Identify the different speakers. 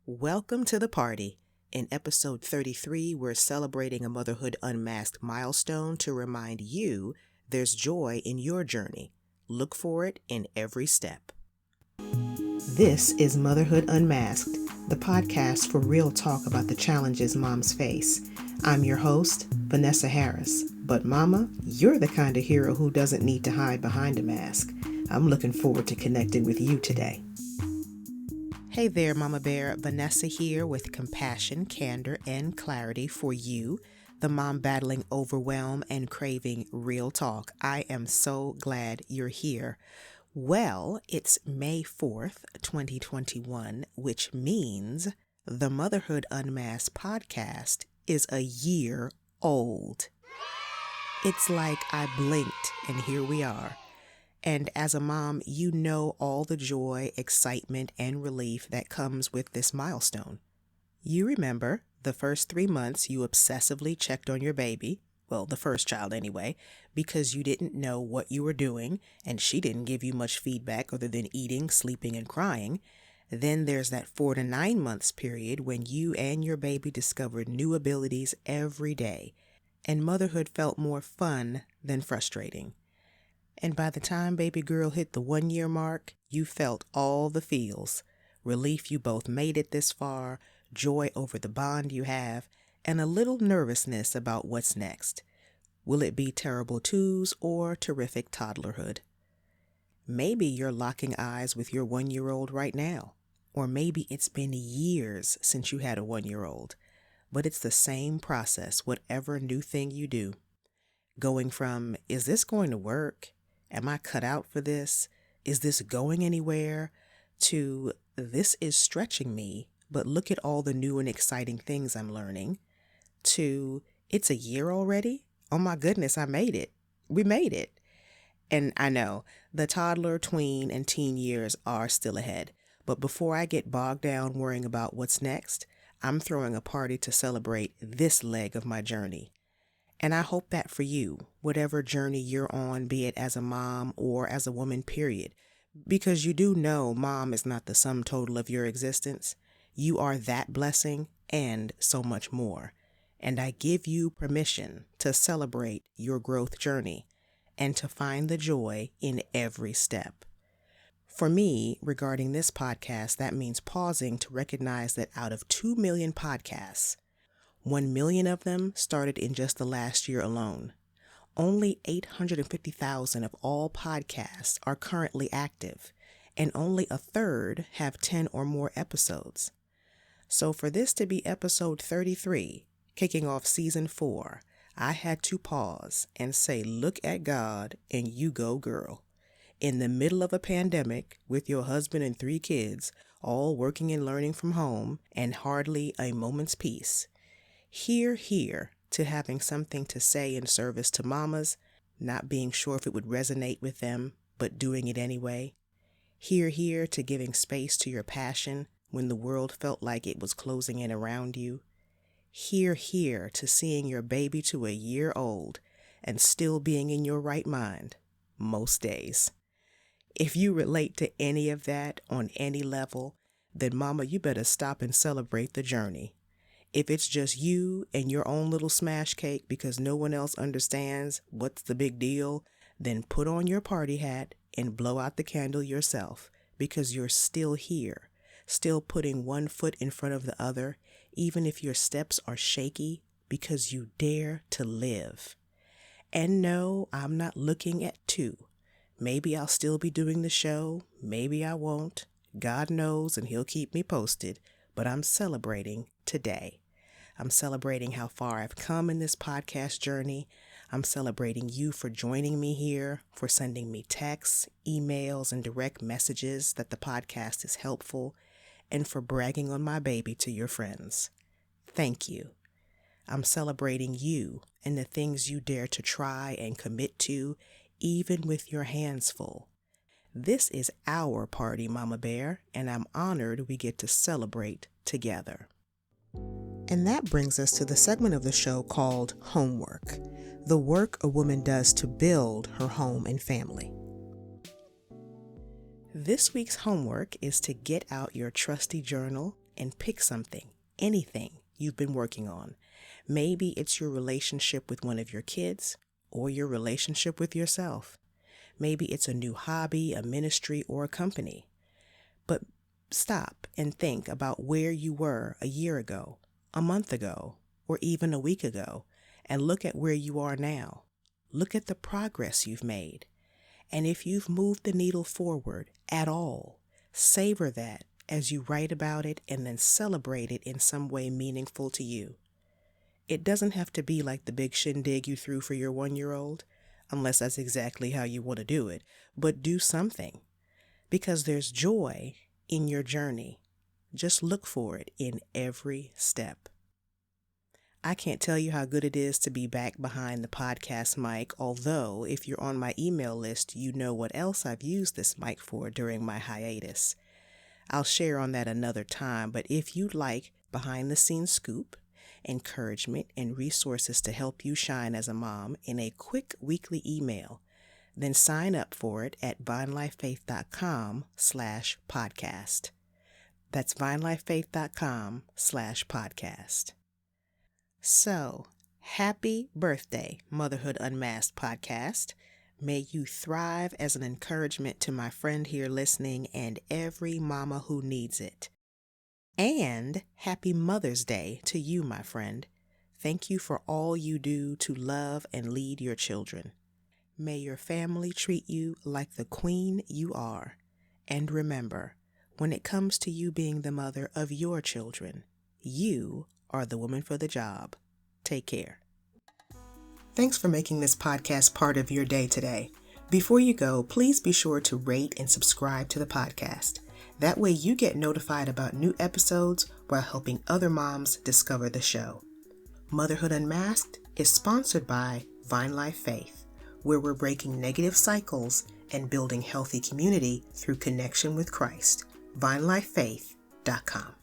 Speaker 1: Welcome to the party. In episode 33, we're celebrating a Motherhood Unmasked milestone to remind you there's joy in your journey. Look for it in every step. This is Motherhood Unmasked, the podcast for real talk about the challenges moms face. I'm your host, Vanessa Harris. But mama, you're the kind of hero who doesn't need to hide behind a mask. I'm looking forward to connecting with you today. Hey there, Mama Bear. Vanessa here with compassion, candor, and clarity for you, the mom battling overwhelm and craving real talk. I am so glad you're here. Well, it's May 4th, 2021, which means the Motherhood Unmasked podcast is a year old. It's like I blinked and here we are. And as a mom, you know all the joy, excitement, and relief that comes with this milestone. You remember the first 3 months you obsessively checked on your baby, well, the first child anyway, because you didn't know what you were doing, and she didn't give you much feedback other than eating, sleeping, and crying. Then there's that 4 to 9 months period when you and your baby discovered new abilities every day, and motherhood felt more fun than frustrating. And by the time baby girl hit the 1 year mark, you felt all the feels. Relief you both made it this far, joy over the bond you have, and a little nervousness about what's next. Will it be terrible twos or terrific toddlerhood? Maybe you're locking eyes with your 1 year old right now. Or maybe it's been years since you had a 1 year old. But it's the same process, whatever new thing you do. Going from, is this going to work? Am I cut out for this? Is this going anywhere? To, this is stretching me, but look at all the new and exciting things I'm learning. To, it's a year already? Oh my goodness, I made it. We made it. And I know, the toddler, tween, and teen years are still ahead. But before I get bogged down worrying about what's next, I'm throwing a party to celebrate this leg of my journey. And I hope that for you, whatever journey you're on, be it as a mom or as a woman, period, because you do know mom is not the sum total of your existence. You are that blessing and so much more. And I give you permission to celebrate your growth journey and to find the joy in every step. For me, regarding this podcast, that means pausing to recognize that out of 2 million podcasts, 1 million of them started in just the last year alone. Only 850,000 of all podcasts are currently active, and only a third have 10 or more episodes. So for this to be episode 33, kicking off season 4, I had to pause and say, look at God and you go, girl. In the middle of a pandemic, with your husband and 3 kids, all working and learning from home, and hardly a moment's peace. Here to having something to say in service to mamas, not being sure if it would resonate with them, but doing it anyway. Here to giving space to your passion when the world felt like it was closing in around you. Here to seeing your baby to a year old and still being in your right mind, most days. If you relate to any of that on any level, then mama, you better stop and celebrate the journey. If it's just you and your own little smash cake because no one else understands what's the big deal, then put on your party hat and blow out the candle yourself because you're still here, still putting one foot in front of the other, even if your steps are shaky because you dare to live. And no, I'm not looking at 2. Maybe I'll still be doing the show, maybe I won't. God knows and he'll keep me posted, but I'm celebrating today. I'm celebrating how far I've come in this podcast journey. I'm celebrating you for joining me here, for sending me texts, emails, and direct messages that the podcast is helpful, and for bragging on my baby to your friends. Thank you. I'm celebrating you and the things you dare to try and commit to, even with your hands full. This is our party, Mama Bear, and I'm honored we get to celebrate together. And that brings us to the segment of the show called Homework, the work a woman does to build her home and family. This week's homework is to get out your trusty journal and pick something, anything you've been working on. Maybe it's your relationship with one of your kids or your relationship with yourself. Maybe it's a new hobby, a ministry, or a company. But stop and think about where you were a year ago, a month ago, or even a week ago, and look at where you are now. Look at the progress you've made. And if you've moved the needle forward at all, savor that as you write about it and then celebrate it in some way meaningful to you. It doesn't have to be like the big shindig you threw for your 1-year-old, unless that's exactly how you want to do it, but do something. Because there's joy in your journey. Just look for it in every step. I can't tell you how good it is to be back behind the podcast mic, although if you're on my email list, you know what else I've used this mic for during my hiatus. I'll share on that another time, but if you'd like behind-the-scenes scoop, encouragement, and resources to help you shine as a mom in a quick weekly email, then sign up for it at vinelifefaith.com/podcast. That's vinelifefaith.com/podcast. So, happy birthday, Motherhood Unmasked podcast. May you thrive as an encouragement to my friend here listening and every mama who needs it. And happy Mother's Day to you, my friend. Thank you for all you do to love and lead your children. May your family treat you like the queen you are. And remember, when it comes to you being the mother of your children, you are the woman for the job. Take care. Thanks for making this podcast part of your day today. Before you go, please be sure to rate and subscribe to the podcast. That way you get notified about new episodes while helping other moms discover the show. Motherhood Unmasked is sponsored by Vine Life Faith, where we're breaking negative cycles and building healthy community through connection with Christ. vinelifefaith.com